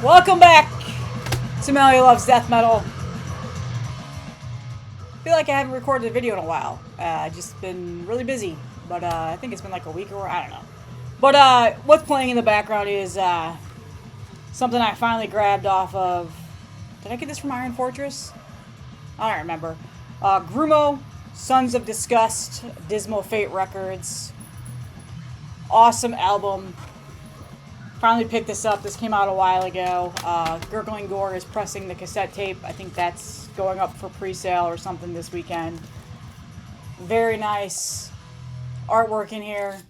Welcome back to Melly Loves Death Metal. I feel like I haven't recorded a video in a while. I've just been really busy, but I think it's been like a week or I don't know. But what's playing in the background is something I finally grabbed off of. Did I get this from Iron Fortress? I don't remember. Grumo, Sons of Disgust, Dismal Fate Records. Awesome album. Finally picked this up. This came out a while ago. Gurgling Gore is pressing the cassette tape. I think that's going up for pre-sale or something this weekend. Very nice artwork in here.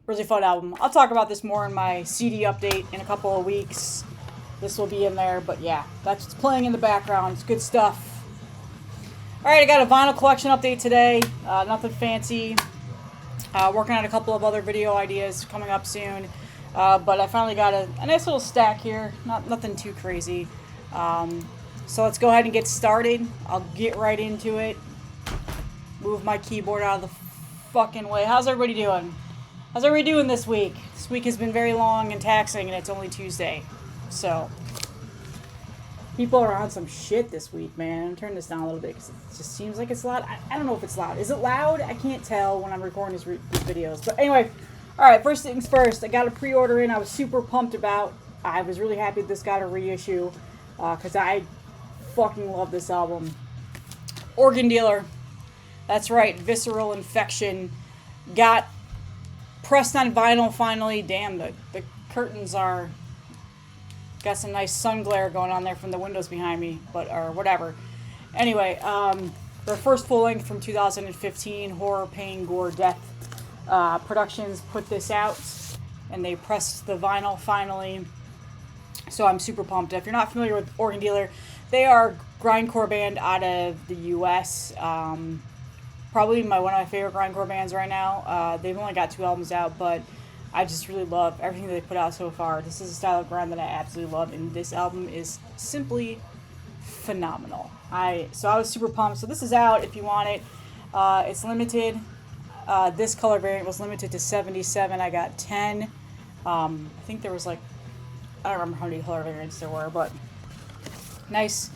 Really fun album. I'll talk about this more in my CD update in a couple of weeks. This will be in there, but yeah, that's what's playing in the background. It's good stuff. Alright, I got a vinyl collection update today. Nothing fancy. Working on a couple of other video ideas coming up soon. But I finally got a nice little stack here. Nothing too crazy. So let's go ahead and get started. I'll get right into it. Move my keyboard out of the fucking way. How's everybody doing? How's everybody doing this week? This week has been very long and taxing, and it's only Tuesday. So, people are on some shit this week, man. I'm gonna turn this down a little bit because it just seems like it's loud. I don't know if it's loud. Is it loud? I can't tell when I'm recording these videos. But anyway, alright, first things first. I got a pre-order in I was super pumped about. I was really happy this got a reissue because I fucking love this album. Organ Dealer. That's right, Visceral Infection. Got pressed on vinyl finally. Damn, the curtains are... Got some nice sun glare going on there from the windows behind me, or whatever. Anyway, their first full length from 2015, Horror, Pain, Gore, Death Productions put this out, and they pressed the vinyl finally. So I'm super pumped. If you're not familiar with Organ Dealer, they are a grindcore band out of the U.S. Probably one of my favorite grindcore bands right now. They've only got 2 albums out, but I just really love everything that they put out so far. This is a style of grind that I absolutely love, and this album is simply phenomenal. So I was super pumped. So this is out if you want it. It's limited. This color variant was limited to 77. I got 10. I think there was I don't remember how many color variants there were, but nice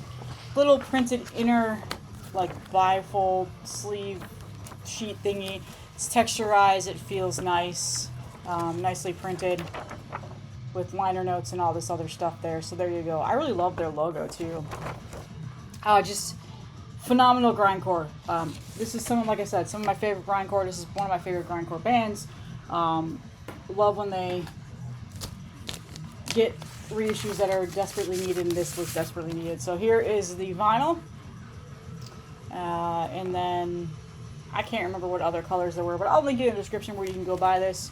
little printed inner bifold sleeve sheet thingy. It's texturized. It feels nice. Nicely printed with liner notes and all this other stuff there. So there you go. I really love their logo too. Just phenomenal grindcore. This is like I said, some of my favorite grindcore. This is one of my favorite grindcore bands. Love when they get reissues that are desperately needed, and this was desperately needed. So here is the vinyl. And then I can't remember what other colors there were, but I'll link it in the description where you can go buy this.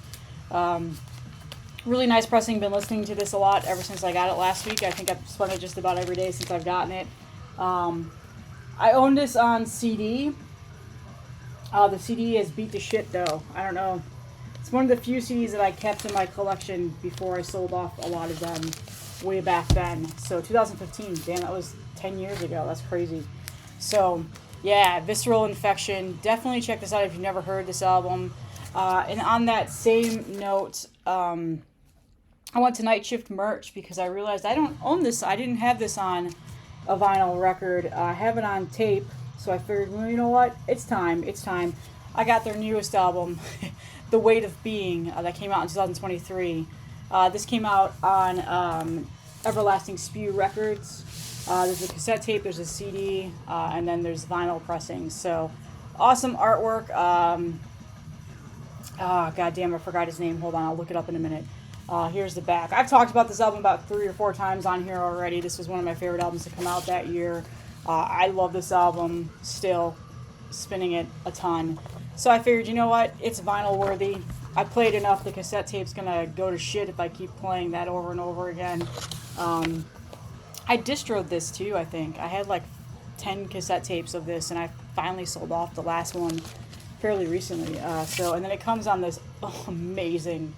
Really nice pressing. Been listening to this a lot ever since I got it last week. I think I've spun it just about every day since I've gotten it. I own this on CD. The CD is beat to shit though. I don't know. It's one of the few CDs that I kept in my collection before I sold off a lot of them way back then. So 2015, damn, that was 10 years ago. That's crazy. So yeah, Visceral Infection. Definitely check this out if you've never heard this album. And on that same note, I went to Night Shift merch because I realized I don't own this. I didn't have this on a vinyl record. I have it on tape, so I figured, well, you know what? It's time. It's time. I got their newest album, The Weight of Being, that came out in 2023. This came out on Everlasting Spew Records. There's a cassette tape, there's a CD, and then there's vinyl pressings. So, awesome artwork. God damn, I forgot his name. Hold on, I'll look it up in a minute. Here's the back. I've talked about this album about 3 or 4 times on here already. This was one of my favorite albums to come out that year. I love this album still. Spinning it a ton. So I figured, you know what? It's vinyl worthy. I played enough. The cassette tape's gonna go to shit if I keep playing that over and over again. I distroed this too, I think. I had 10 cassette tapes of this, and I finally sold off the last one fairly recently. And then it comes on this amazing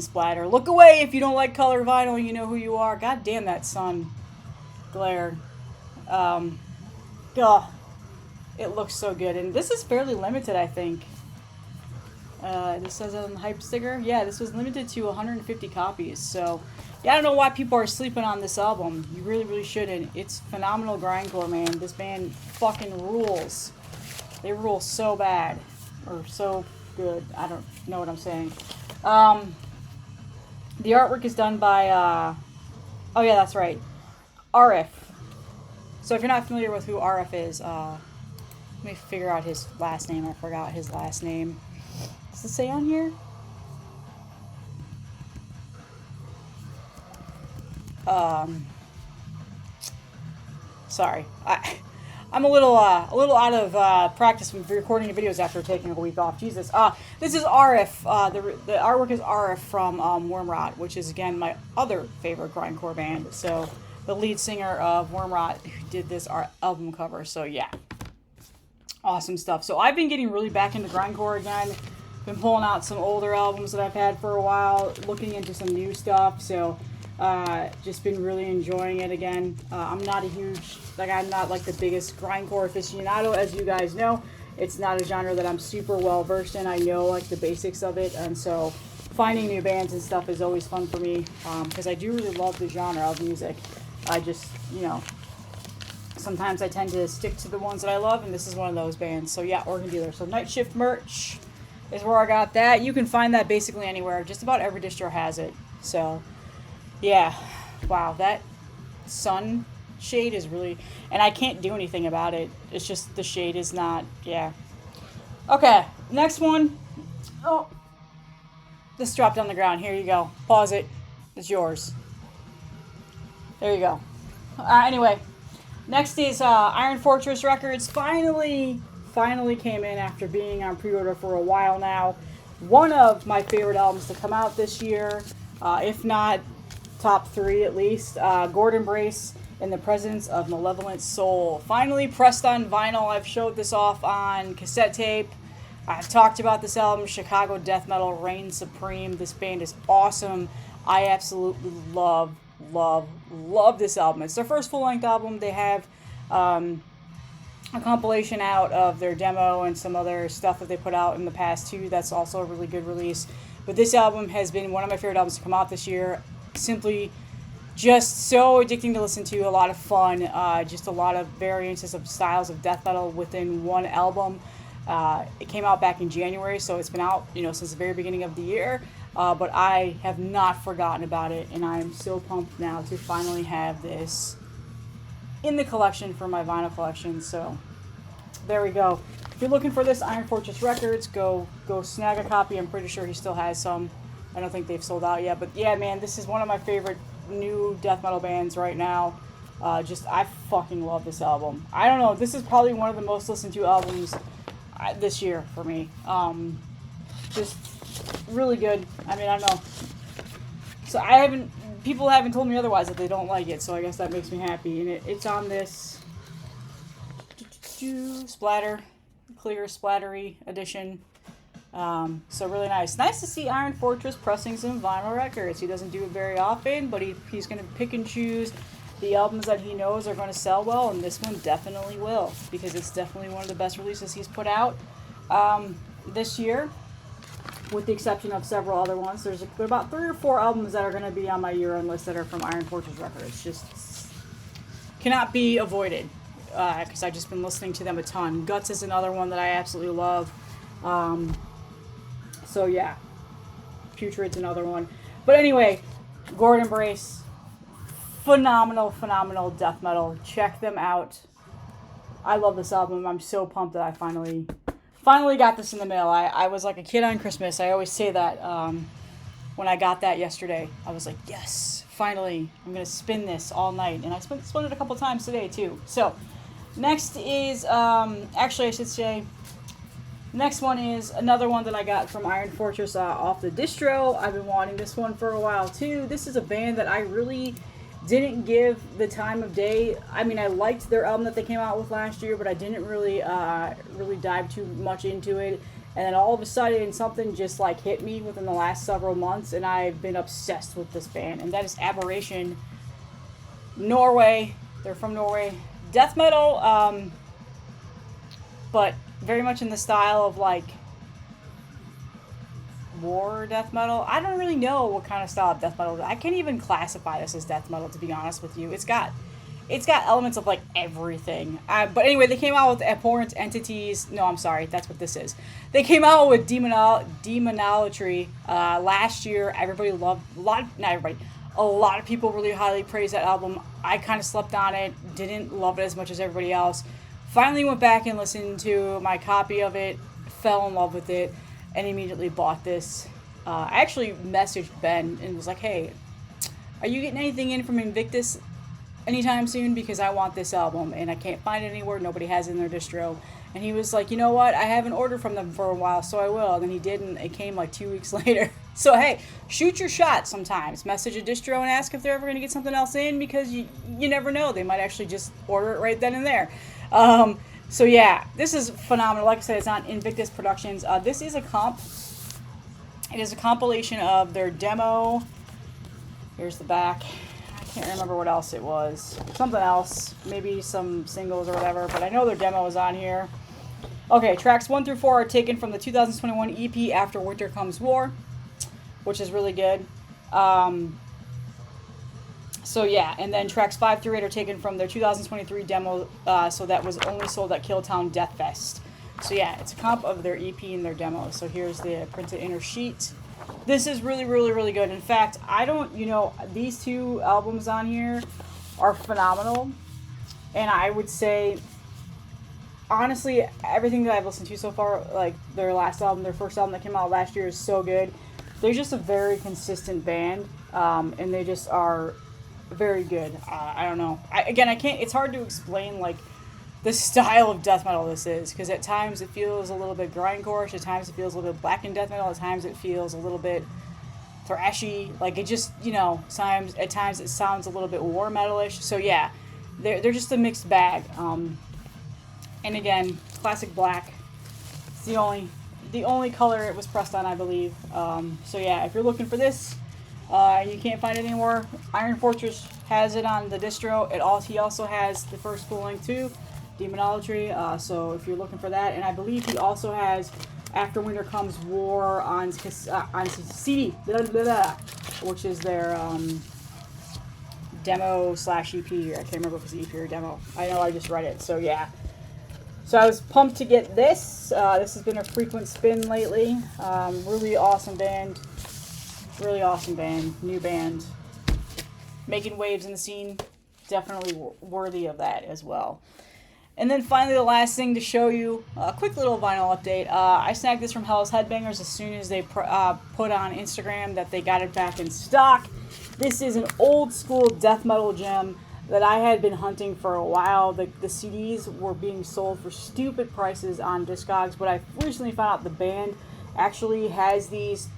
splatter. Look away if you don't like color vinyl. You know who you are. God damn that sun glare. It looks so good, and this is fairly limited, I think. This says on the hype sticker. Yeah, this was limited to 150 copies. So, yeah, I don't know why people are sleeping on this album. You really, really shouldn't. It's phenomenal grindcore, man. This band fucking rules. They rule so bad. Or so good. I don't know what I'm saying. The artwork is done by, oh yeah, that's right, RF. So if you're not familiar with who RF is, let me figure out his last name. I forgot his last name. Does it say on here? Sorry, I'm a little out of practice from recording the videos after taking a week off. Jesus. This is RF. The artwork is RF from Wormrot, which is again my other favorite grindcore band. So the lead singer of Wormrot who did this album cover. So yeah, awesome stuff. So I've been getting really back into grindcore again. Been pulling out some older albums that I've had for a while, looking into some new stuff. So just been really enjoying it again. I'm not like the biggest grindcore aficionado, as you guys know. It's not a genre that I'm super well versed in. I know like the basics of it, and so finding new bands and stuff is always fun for me, because I do really love the genre of music. I just, sometimes I tend to stick to the ones that I love, and this is one of those bands. So yeah, Organ Dealer. So Night Shift merch is where I got that. You can find that basically anywhere. Just about every distro has it. So yeah, wow, that sun shade is really, and I can't do anything about it. It's just the shade is not, yeah. Okay, next one. Oh, this dropped on the ground. Here you go. Pause it. It's yours. There you go. Anyway, next is Iron Fortress Records. Finally came in after being on pre-order for a while now. One of my favorite albums to come out this year, if not top 3 at least. Gored Embrace in the Presence of Malevolent Soul. Finally pressed on vinyl. I've showed this off on cassette tape. I've talked about this album, Chicago Death Metal Reigns Supreme. This band is awesome. I absolutely love this album. It's their first full-length album. They have a compilation out of their demo and some other stuff that they put out in the past too. That's also a really good release. But this album has been one of my favorite albums to come out this year. Simply just so addicting to listen to, a lot of fun, just a lot of variances of styles of death metal within one album. It came out back in January, so it's been out, since the very beginning of the year. But I have not forgotten about it, and I am so pumped now to finally have this in the collection for my vinyl collection. So there we go. If you're looking for this, Iron Fortress Records, go snag a copy. I'm pretty sure he still has some. I don't think they've sold out yet, but yeah, man, this is one of my favorite new death metal bands right now. I fucking love this album. I don't know, this is probably one of the most listened to albums this year for me. Just really good. I mean, I don't know. So people haven't told me otherwise that they don't like it, so I guess that makes me happy. And it's on this splatter, clear splattery edition. So really nice. Nice to see Iron Fortress pressing some vinyl records. He doesn't do it very often, but he's going to pick and choose the albums that he knows are going to sell well, and this one definitely will, because it's definitely one of the best releases he's put out this year, with the exception of several other ones. There's about 3 or 4 albums that are going to be on my year-end list that are from Iron Fortress Records. Just cannot be avoided, because I've just been listening to them a ton. Guts is another one that I absolutely love. So yeah, Putrid's another one. But anyway, Gored Embrace, phenomenal death metal. Check them out. I love this album. I'm so pumped that I finally got this in the mail. I was like a kid on Christmas. I always say that when I got that yesterday. I was like, yes, finally, I'm going to spin this all night. And I spun it a couple times today too. So next is, actually I should say, next one is another one that I got from Iron Fortress off the distro. I've been wanting this one for a while too. This is a band that I really didn't give the time of day. I mean, I liked their album that they came out with last year, but I didn't really dive too much into it. And then all of a sudden, something just like hit me within the last several months, and I've been obsessed with this band, and that is Aberration. Norway. They're from Norway. Death metal, but very much in the style of like war death metal. I don't really know what kind of style of death metal. I can't even classify this as death metal, to be honest with you. It's got elements of like everything. But anyway, they came out with Abhorrent Entities. No, I'm sorry, that's what this is. They came out with Demonolatry last year. Everybody loved, not everybody, a lot of people really highly praised that album. I kind of slept on it, didn't love it as much as everybody else. Finally went back and listened to my copy of it, fell in love with it, and immediately bought this. I actually messaged Ben and was like, hey, are you getting anything in from Invictus anytime soon? Because I want this album and I can't find it anywhere. Nobody has it in their distro. And he was like, you know what? I haven't ordered from them for a while, so I will. And then he didn't. It came like 2 weeks later. So, hey, shoot your shot sometimes. Message a distro and ask if they're ever going to get something else in, because you never know. They might actually just order it right then and there. So, yeah, this is phenomenal. Like I said, it's on Invictus Productions. This is a comp. It is a compilation of their demo. Here's the back. I can't remember what else it was. Something else. Maybe some singles or whatever. But I know their demo is on here. Okay, tracks 1 through 4 are taken from the 2021 EP After Winter Comes War, which is really good. So yeah, and then tracks 5 through 8 are taken from their 2023 demo, so that was only sold at Killtown Death Fest. So yeah, it's a comp of their EP and their demo. So here's the printed inner sheet. This is really, really, really good. In fact, these two albums on here are phenomenal. And I would say, honestly, everything that I've listened to so far, like their last album, their first album that came out last year, is so good. They're just a very consistent band, and they just are very good. I don't know. It's hard to explain, like, the style of death metal this is, because at times it feels a little bit grindcore, at times it feels a little bit blackened death metal, at times it feels a little bit thrashy, like it just, at times it sounds a little bit war metalish. So yeah, they're just a mixed bag. And again, classic black. It's the only color it was pressed on, I believe. So yeah, if you're looking for this, you can't find it anymore, Iron Fortress has it on the distro. He also has the first full length too, Demonolatry. So if you're looking for that, and I believe he also has After Winter Comes War on CD, which is their demo / EP. I can't remember if it's EP or demo. I know I just read it. So yeah. So I was pumped to get this. This has been a frequent spin lately. Really awesome band. Really awesome band. New band. Making waves in the scene. Definitely worthy of that as well. And then finally, the last thing to show you, a quick little vinyl update. I snagged this from Hell's Headbangers as soon as they put on Instagram that they got it back in stock. This is an old school death metal gem that I had been hunting for a while. The CDs were being sold for stupid prices on Discogs, but I recently found out the band actually has these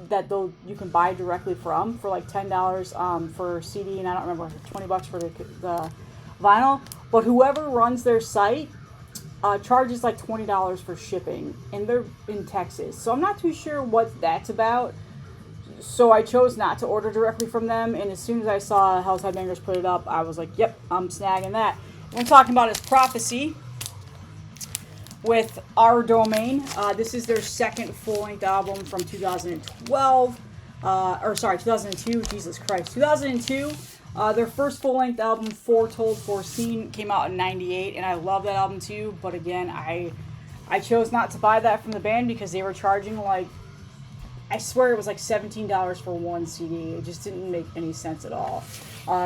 that you can buy directly from for like $10 for CD, and I don't remember, $20 for the vinyl. But whoever runs their site charges like $20 for shipping, and they're in Texas. So I'm not too sure what that's about. So I chose not to order directly from them, and as soon as I saw Hell's Headbangers put it up, I was like, yep, I'm snagging that. What I'm talking about is Prophecy with Our Domain. This is their second full-length album from 2012. 2002, Jesus Christ, 2002. Their first full-length album, Foretold, Foreseen, came out in 98, and I love that album too, but again, I chose not to buy that from the band because they were charging like, I swear it was like $17 for one CD. It just didn't make any sense at all.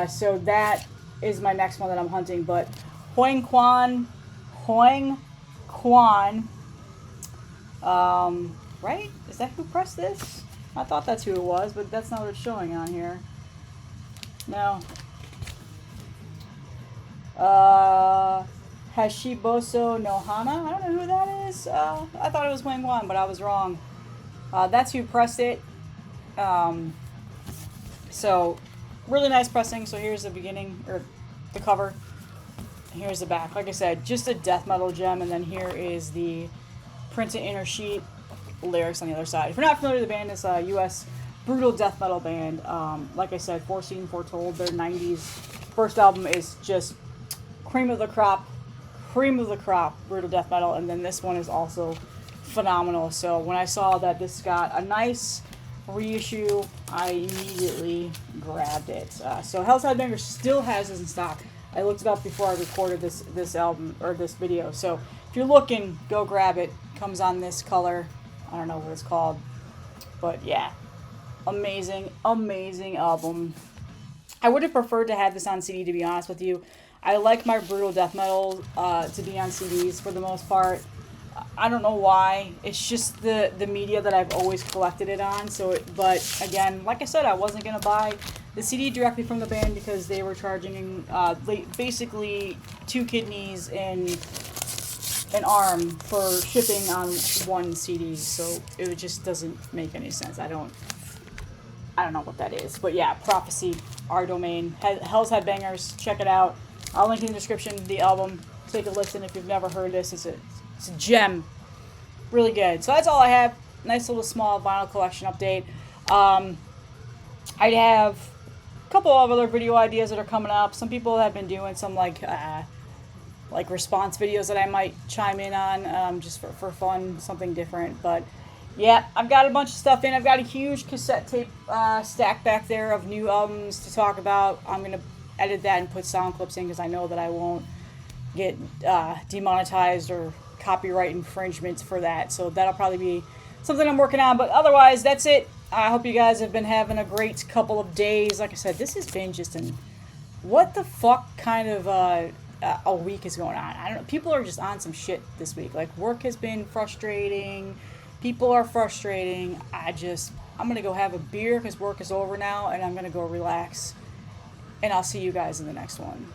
So that is my next one that I'm hunting, but Hoang Quan, right? Is that who pressed this? I thought that's who it was, but that's not what it's showing on here. No. Hashiboso no Hana. I don't know who that is. I thought it was Wang Wan, but I was wrong. That's who pressed it. So, really nice pressing. So here's the beginning, or the cover. Here's the back. Like I said, just a death metal gem. And then here is the printed inner sheet, lyrics on the other side. If you're not familiar with the band, it's a U.S. brutal death metal band. Like I said, Foreseen, Foretold, their 90s first album is just cream of the crop, brutal death metal. And then this one is also phenomenal. So when I saw that this got a nice reissue, I immediately grabbed it. So Hell's Headbanger still has this in stock. I looked it up before I recorded this album or this video. So if you're looking, go grab it. Comes on this color. I don't know what it's called, but yeah, amazing, amazing album. I would have preferred to have this on CD, to be honest with you. I like my brutal death metal to be on CDs for the most part. I don't know why. It's just the media that I've always collected it on. But again, like I said, I wasn't gonna buy the CD directly from the band because they were charging basically 2 kidneys and an arm for shipping on one CD. So it just doesn't make any sense. I don't know what that is. But yeah, Prophecy, our domain, Hell's Headbangers. Check it out. I'll link in the description to the album. Take a listen if you've never heard this. It's a gem. Really good. So that's all I have. Nice little small vinyl collection update. I'd have a couple of other video ideas that are coming up. Some people have been doing some like response videos that I might chime in on just for fun, something different. But yeah, I've got a bunch of stuff in. I've got a huge cassette tape stack back there of new albums to talk about. I'm going to edit that and put sound clips in because I know that I won't get demonetized or copyright infringements for that. So that'll probably be something I'm working on. But otherwise, that's it. I hope you guys have been having a great couple of days. Like I said, this has been just what the fuck kind of a week is going on. I don't know. People are just on some shit this week. Like, work has been frustrating. People are frustrating. I'm going to go have a beer because work is over now, and I'm going to go relax. And I'll see you guys in the next one.